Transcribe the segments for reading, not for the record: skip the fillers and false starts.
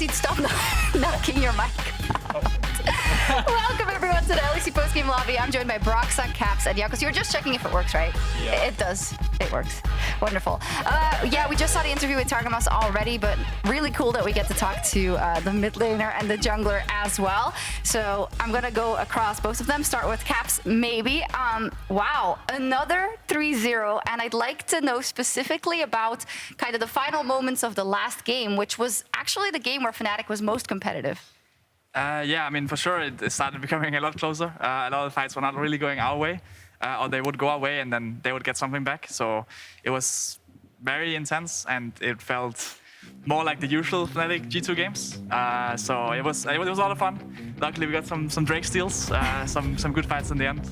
you'd stop knocking your mic out. Welcome everyone to the LEC postgame lobby. I'm joined by Broxah, Caps, and Jankos. You were just checking if it works, right? Yeah. It does. It works. Wonderful. Yeah, we just saw the interview with Targamos already, but really cool that we get to talk to the mid laner and the jungler as well. So I'm going to go across both of them. Start with Caps, maybe. Wow, another 3-0. And I'd like to know specifically about kind of the final moments of the last game, which was actually the game where Fnatic was most competitive. Yeah, I mean, for sure, it started becoming a lot closer. A lot of the fights were not really going our way, or they would go our way and then they would get something back. So it was very intense and it felt more like the usual Fnatic G2 games. So it was a lot of fun. Luckily, we got some Drake steals, some good fights in the end.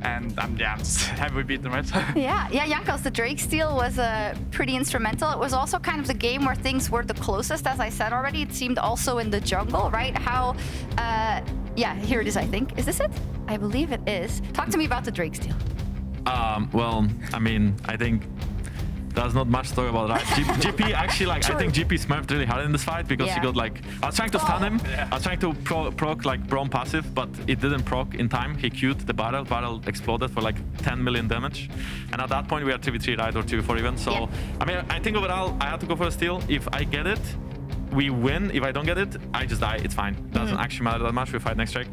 And I'm just happy we beat them, right? Yeah, Jankos, the Drake steal was pretty instrumental. It was also kind of the game where things were the closest, as I said already. It seemed also in the jungle, right? How, yeah, here it is, I think. Is this it? I believe it is. Talk to me about the Drake steal. Well, I mean, I think there's not much to talk about, right? GP actually, like, True. I think GP smurfed really hard in this fight because he got like, I was trying to stun him. Yeah. I was trying to proc like Braum passive, but it didn't proc in time. He queued the barrel exploded for like 10 million damage. And at that point we are 3v3, right? Or 2v4 even. So, I mean, I think overall I had to go for a steal. If I get it, we win. If I don't get it, I just die. It's fine. Doesn't actually matter that much. We fight next strike.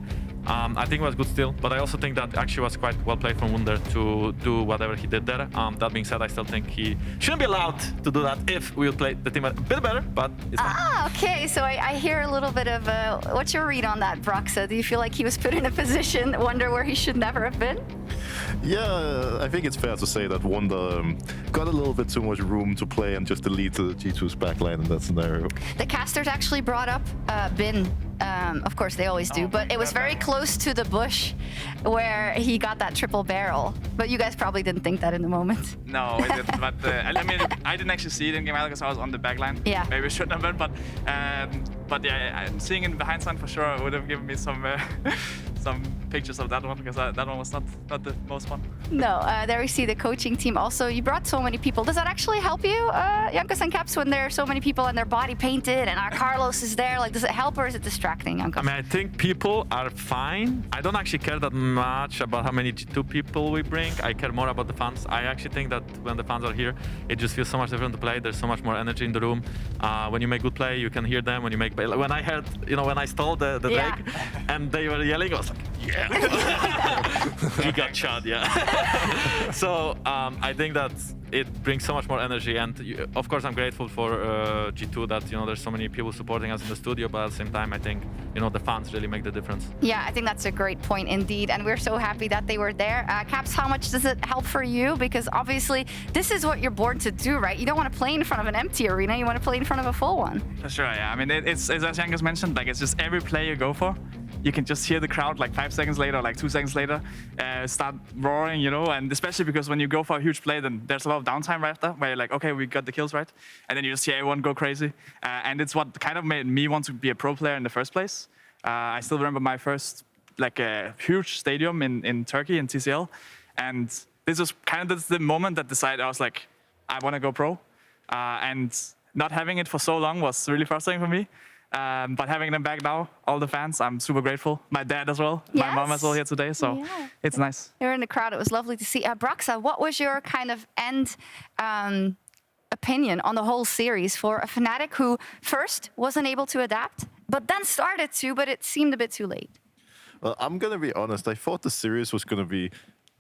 I think it was good still, but I also think that actually was quite well played from Wunder to do whatever he did there. That being said, I still think he shouldn't be allowed to do that if we would play the team a bit better, but it's fine. Okay, so I hear a little bit of, what's your read on that, Broxah? Do you feel like he was put in a position, Wunder, where he should never have been? Yeah, I think it's fair to say that Wunder got a little bit too much room to play and just delete the G2's backline in that scenario. The casters actually brought up Bin. Of course, they always do, but it was very close to the bush where he got that triple barrel. But you guys probably didn't think that in the moment. No, we didn't. But I mean, I didn't actually see it in game either because I was on the back line. Yeah. Maybe I shouldn't have been, but yeah, seeing it behind sun for sure would have given me some pictures of that one because that one was not the most fun. No, there we see the coaching team. Also, you brought so many people. Does that actually help you, Jankos and Caps, when there are so many people and their body painted and our Carlos is there? Like, does it help or is it distracting, Jankos? I mean, I think people are fine. I don't actually care that much about how many G2 people we bring. I care more about the fans. I actually think that when the fans are here, it just feels so much different to play. There's so much more energy in the room. When you make good play, you can hear them. When you make, when I heard, when I stole the Drake and they were yelling, I was like, yeah. You got shot, yeah. So I think that it brings so much more energy, and of course I'm grateful for G2 that there's so many people supporting us in the studio, but at the same time I think the fans really make the difference. Yeah, I think that's a great point indeed, and we're so happy that they were there. Caps, how much does it help for you? Because obviously this is what you're born to do, right? You don't want to play in front of an empty arena, you want to play in front of a full one. For sure, yeah. I mean, it's as Jankos mentioned, like it's just every play you go for. You can just hear the crowd like 5 seconds later, like 2 seconds later, start roaring, and especially because when you go for a huge play, then there's a lot of downtime right after, where you're like, okay, we got the kills right, and then you just hear everyone go crazy, and it's what kind of made me want to be a pro player in the first place. I still remember my first like a huge stadium in Turkey in TCL, and this was kind of the moment that decided I was like, I want to go pro, and not having it for so long was really frustrating for me. But having them back now, all the fans, I'm super grateful. My dad as well, my mom as well here today, so it's nice. You're in the crowd, it was lovely to see. Broxah, what was your kind of end opinion on the whole series for a Fnatic who first wasn't able to adapt, but then started to, but it seemed a bit too late? Well, I'm going to be honest, I thought the series was going to be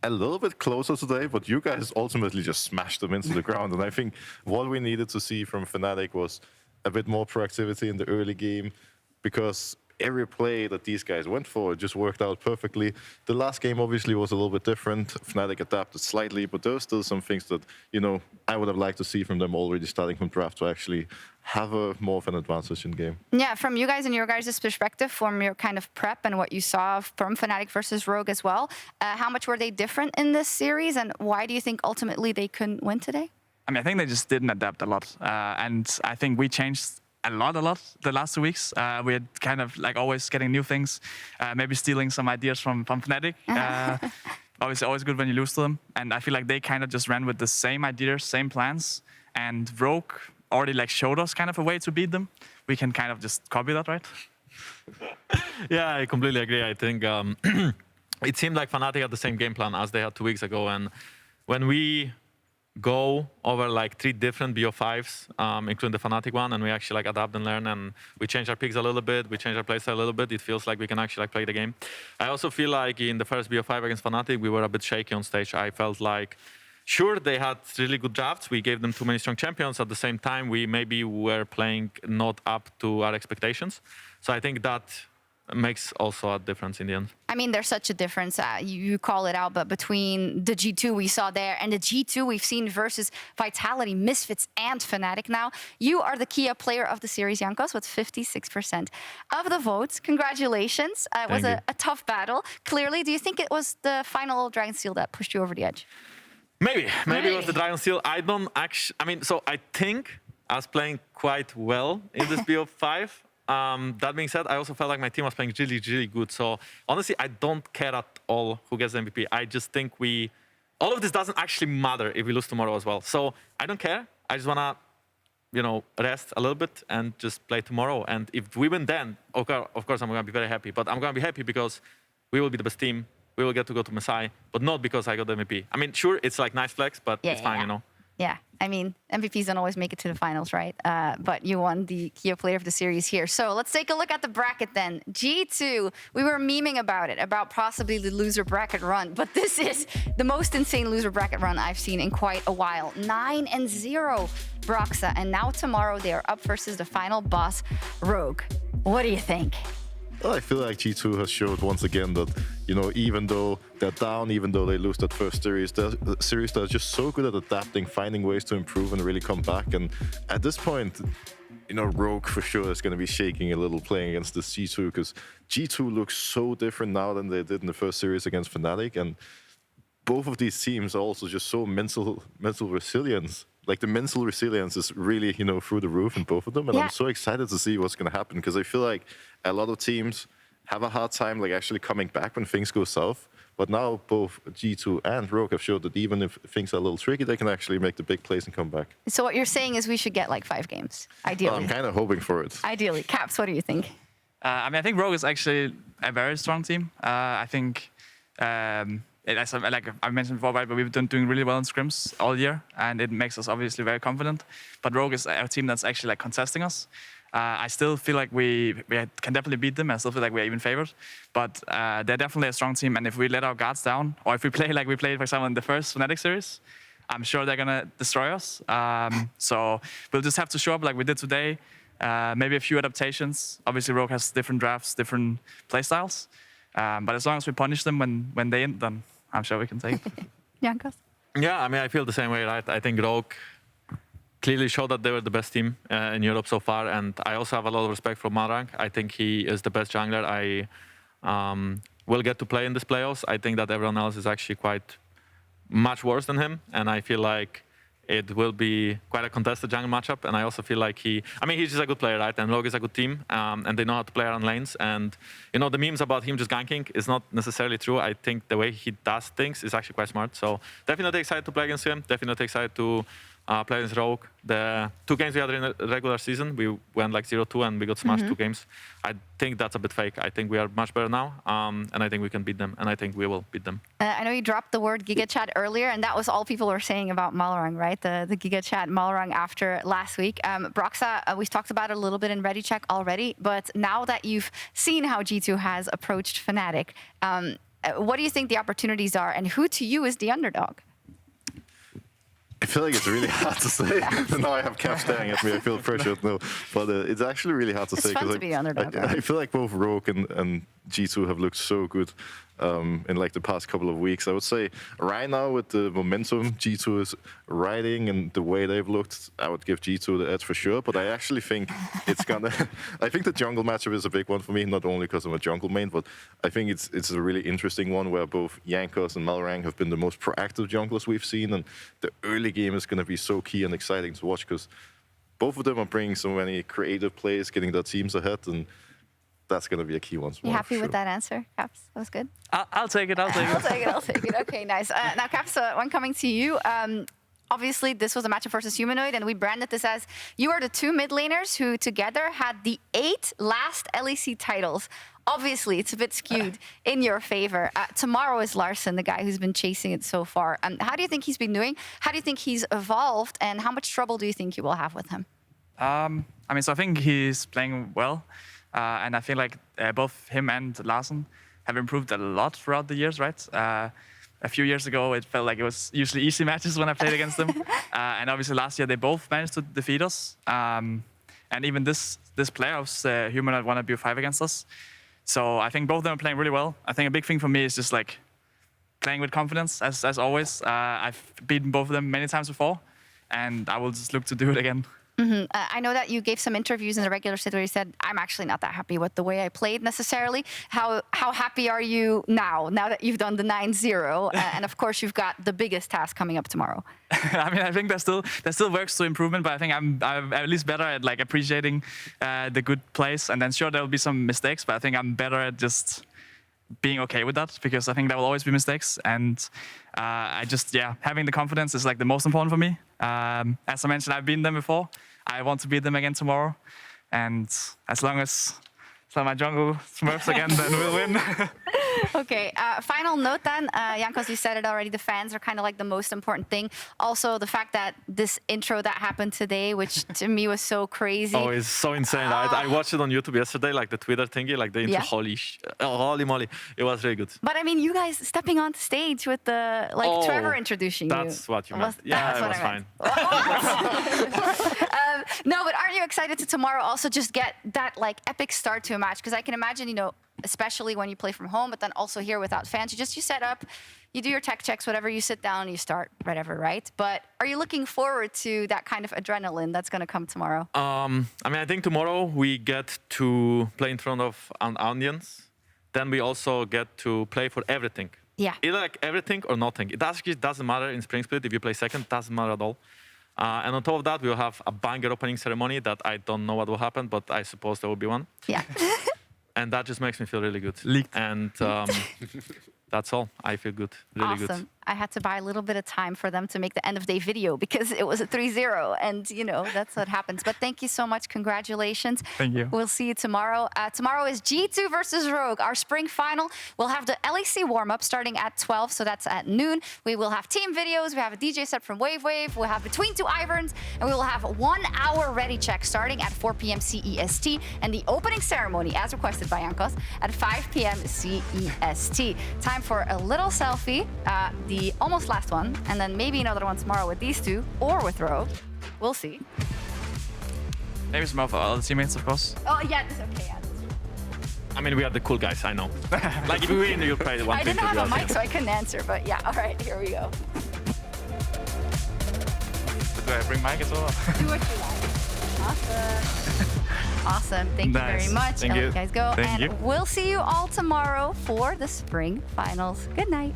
a little bit closer today, but you guys ultimately just smashed them into the ground, and I think what we needed to see from Fnatic was a bit more proactivity in the early game, because every play that these guys went for just worked out perfectly. The last game obviously was a little bit different. Fnatic adapted slightly, but there were still some things that, I would have liked to see from them already starting from draft to actually have a more of an advantage in game. Yeah, from you guys and your guys' perspective, from your kind of prep and what you saw from Fnatic versus Rogue as well, how much were they different in this series, and why do you think ultimately they couldn't win today? I mean, I think they just didn't adapt a lot. And I think we changed a lot the last 2 weeks. We're kind of like always getting new things, maybe stealing some ideas from Fnatic. Obviously, always good when you lose to them. And I feel like they kind of just ran with the same ideas, same plans. And Rogue already like showed us kind of a way to beat them, we can kind of just copy that, right? Yeah, I completely agree. I think it seemed like Fnatic had the same game plan as they had 2 weeks ago. And when we go over like 3 different BO5s, including the Fnatic one, and we actually like adapt and learn, and we change our picks a little bit, we change our playstyle a little bit, it feels like we can actually like play the game. I also feel like in the first BO5 against Fnatic, we were a bit shaky on stage. I felt like, sure, they had really good drafts. We gave them too many strong champions. At the same time, we maybe were playing not up to our expectations. So I think that makes also a difference in the end. I mean, there's such a difference. You call it out, but between the G2 we saw there and the G2 we've seen versus Vitality, Misfits, and Fnatic now, you are the Kia player of the series, Jankos, with 56% of the votes. Congratulations. It was a tough battle. Clearly, do you think it was the final Dragon Steel that pushed you over the edge? Maybe it was the Dragon Steel. I don't actually, I mean, so I think I was playing quite well in this BO5. That being said, I also felt like my team was playing really, really good. So honestly, I don't care at all who gets the MVP. I just think all of this doesn't actually matter if we lose tomorrow as well. So I don't care. I just wanna, rest a little bit and just play tomorrow. And if we win then, okay, of course I'm gonna be very happy. But I'm gonna be happy because we will be the best team. We will get to go to Messiah, but not because I got the MVP. I mean, sure, it's like nice flex, but it's fine, Yeah, I mean, MVPs don't always make it to the finals, right? But you won the Kia Player of the Series here. So let's take a look at the bracket then. G2, we were memeing about it, about possibly the loser bracket run, but this is the most insane loser bracket run I've seen in quite a while. 9-0 Broxah, and now tomorrow they are up versus the final boss, Rogue. What do you think? Well, I feel like G2 has showed once again that, even though they're down, even though they lose that first series, they're just so good at adapting, finding ways to improve and really come back. And at this point, Rogue for sure is going to be shaking a little playing against this G2, because G2 looks so different now than they did in the first series against Fnatic. And both of these teams are also just so mental resilience. Like the mental resilience is really, through the roof in both of them. And I'm so excited to see what's going to happen, because I feel like a lot of teams have a hard time like actually coming back when things go south. But now both G2 and Rogue have showed that even if things are a little tricky, they can actually make the big plays and come back. So what you're saying is we should get like 5 games, ideally. I'm kind of hoping for it. Ideally. Caps, what do you think? I think Rogue is actually a very strong team. I think, as I mentioned before, right, but we've been doing really well in scrims all year, and it makes us obviously very confident. But Rogue is a team that's actually like contesting us. I still feel like we can definitely beat them. I still feel like we're even favored. But they're definitely a strong team, and if we let our guards down, or if we play like we played, for example, in the first Fnatic series, I'm sure they're gonna destroy us. So we'll just have to show up like we did today. Maybe a few adaptations. Obviously, Rogue has different drafts, different playstyles. But as long as we punish them when they end, then I'm sure we can take it. Jankos? Yeah, I mean, I feel the same way, right? I think Rogue clearly showed that they were the best team in Europe so far, and I also have a lot of respect for Malrang. I think he is the best jungler I will get to play in this playoffs. I think that everyone else is actually quite much worse than him, and I feel like it will be quite a contested jungle matchup. And I also feel like he's just a good player, right? And Rogue is a good team, and they know how to play around lanes. And the memes about him just ganking is not necessarily true. I think the way he does things is actually quite smart. So definitely excited to play against him. Definitely excited to play against Rogue. The 2 games we had in the regular season, we went like 0-2 and we got smashed 2 games. I think that's a bit fake. I think we are much better now, and I think we can beat them, and I think we will beat them. I know you dropped the word Giga Chat earlier, and that was all people were saying about Malrang, right? The Giga Chat Malrang after last week. Broxah, we've talked about it a little bit in Ready Check already, but now that you've seen how G2 has approached Fnatic, what do you think the opportunities are, and who to you is the underdog? I feel like it's really hard to say. Now I have Cap staring at me. I feel pressured now. But it's actually really hard to say. It's fun to be the underdog. I feel like both Rogue and G2 have looked so good in like the past couple of weeks. I would say right now with the momentum G2 is riding and the way they've looked, I would give G2 the edge for sure. But I actually think it's gonna. I think the jungle matchup is a big one for me, not only because I'm a jungle main, but I think it's a really interesting one where both Jankos and Malrang have been the most proactive junglers we've seen, and the early game is going to be so key and exciting to watch because both of them are bringing so many creative plays, getting their teams ahead, and that's going to be a key one. You happy with that answer, Caps? That was good. I'll take it. I'll take it. I'll take it. Okay, nice. Now, Caps, one coming to you. obviously, this was a matchup versus Humanoid, and we branded this as you are the two mid laners who together had the 8 last LEC titles. Obviously, it's a bit skewed in your favor. Tomorrow is Larson, the guy who's been chasing it so far. How do you think he's been doing? How do you think he's evolved? And how much trouble do you think you will have with him? I mean, so I think he's playing well. And I feel like both him and Larson have improved a lot throughout the years, right? A few years ago, it felt like it was usually easy matches when I played against them. And obviously last year, they both managed to defeat us. And even this playoffs, Humanoid won a BO5 against us. So I think both of them are playing really well. I think a big thing for me is just like playing with confidence, as always. I've beaten both of them many times before, and I will just look to do it again. Mm-hmm. I know that you gave some interviews in the regular set where you said, I'm actually not that happy with the way I played necessarily. How happy are you now that you've done the 9-0? And of course, you've got the biggest task coming up tomorrow. I mean, I think there's still works to improvement, but I think I'm at least better at like appreciating the good plays. And then sure, there'll be some mistakes, but I think I'm better at just being okay with that, because I think there will always be mistakes. And having the confidence is like the most important for me. As I mentioned, I've beaten them before. I want to beat them again tomorrow. And as long as my jungle smurfs again, then we'll win. Okay, final note then. Jankos, you said it already. The fans are kind of like the most important thing. Also, the fact that this intro that happened today, which to me was so crazy. Oh, it's so insane. I watched it on YouTube yesterday, like the Twitter thingy, like the intro. Yeah. Holy moly. It was really good. But I mean, you guys stepping on stage with the, Trevor introducing you. That's what you meant. Yeah, it was fine. No, but aren't you excited to tomorrow also just get that epic start to a match? Because I can imagine, especially when you play from home, but then also here without fans, you set up, you do your tech checks, whatever, you sit down, you start, whatever, right? But are you looking forward to that kind of adrenaline that's going to come tomorrow? I mean, I think tomorrow we get to play in front of an audience. Then we also get to play for everything. Yeah. Either like everything or nothing. It actually doesn't matter in Spring Split if you play second, doesn't matter at all. And on top of that, we'll have a banger opening ceremony that I don't know what will happen, but I suppose there will be one. Yeah. And that just makes me feel really good. Leaked. And that's all. I feel good, really Awesome. good. I had to buy a little bit of time for them to make the end of day video because it was a 3-0 and that's what happens. But thank you so much. Congratulations. Thank you. We'll see you tomorrow. Tomorrow is G2 versus Rogue, our spring final. We'll have the LEC warm-up starting at 12, so that's at noon. We will have team videos. We have a DJ set from Wave. We'll have Between Two Iverns, and we will have 1 hour ready check starting at 4 p.m. CEST, and the opening ceremony, as requested by Jankos, at 5 p.m. CEST. Time for a little selfie. The almost last one, and then maybe another one tomorrow with these two, or with Rogue. We'll see. Maybe some of our other teammates, of course. Oh, yeah, that's okay. Yeah, I mean, we are the cool guys, I know. Like, if we win, you'll play the one I thing. didn't have a mic, so I couldn't answer, but yeah, all right, here we go. Do I bring mic as well? Do what you like. Awesome. Awesome. Thank you very much. Thank I'll you. let you guys go. Thank and you. We'll see you all tomorrow for the spring finals. Good night.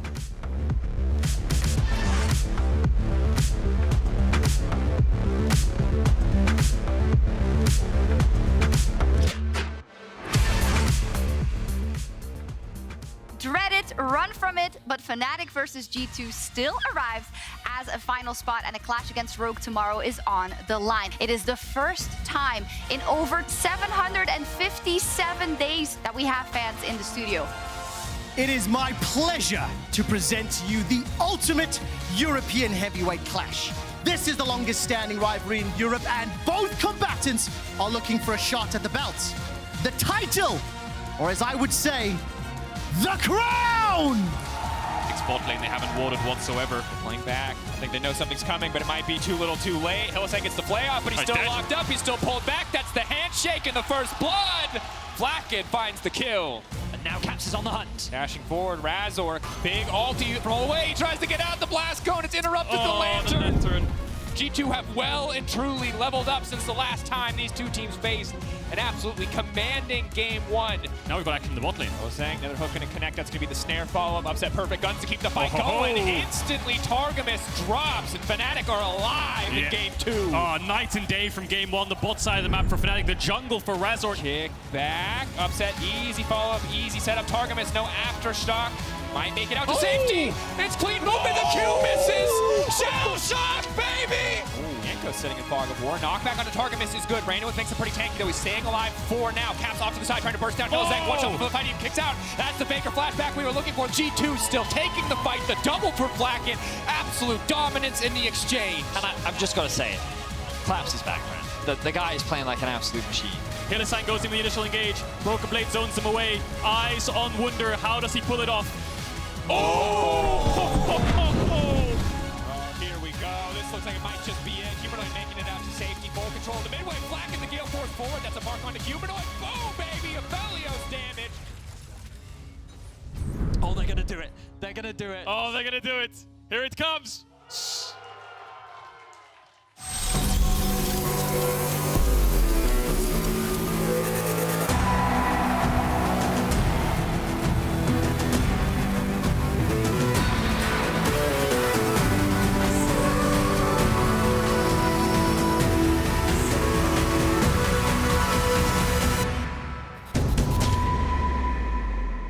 Dread it, run from it, but Fnatic versus G2 still arrives as a final spot, and a clash against Rogue tomorrow is on the line. It is the first time in over 757 days that we have fans in the studio. It is my pleasure to present to you the ultimate European heavyweight clash. This is the longest standing rivalry in Europe, and both combatants are looking for a shot at the belt. The title, or as I would say, the crown! Bot lane, they haven't warded whatsoever. Playing back. I think they know something's coming, but it might be too little too late. Hylissang gets the play off, but he's still locked up. He's still pulled back. That's the handshake and the first blood. FLICKR finds the kill. And now Caps is on the hunt. Dashing forward, Razork, big ulti from away. He tries to get out the blast cone. It's interrupted the lantern. G2 have well and truly leveled up since the last time these two teams faced. An absolutely commanding game one. Now we've got action in the bot lane. Hylissang, another hook gonna connect. That's gonna be the snare follow-up. Upset perfect guns to keep the fight going. Instantly, Targamas drops, and Fnatic are alive in game two. Oh, night and day from game one. The bot side of the map for Fnatic, the jungle for Razork. Kick back, upset, easy follow-up, easy setup. Targamas, no aftershock. Might make it out to safety. It's clean movement, the kill misses. Sjokz, sitting in Fog of War. Knockback on the target miss is good. Brandon makes it pretty tanky though. He's staying alive for now. Caps off to the side, trying to burst down. Zang, one shot before the fight even kicks out. That's the Faker flashback we were looking for. G2 still taking the fight. The double for Flacken. Absolute dominance in the exchange. And I've just got to say it. Claps is back, man. The guy is playing like an absolute machine. Hylissang goes in the initial engage. Broken Blade zones him away. Eyes on Wunder. How does he pull it off? Here we go. This looks like it might just be it. Humanoid making it out to safety. Full control of the midway. Flacken the Gale Force forward. That's a mark on the Humanoid. Boom, baby. Aphelios damage. Oh, they're going to do it. They're going to do it. Oh, they're going to do it. Here it comes.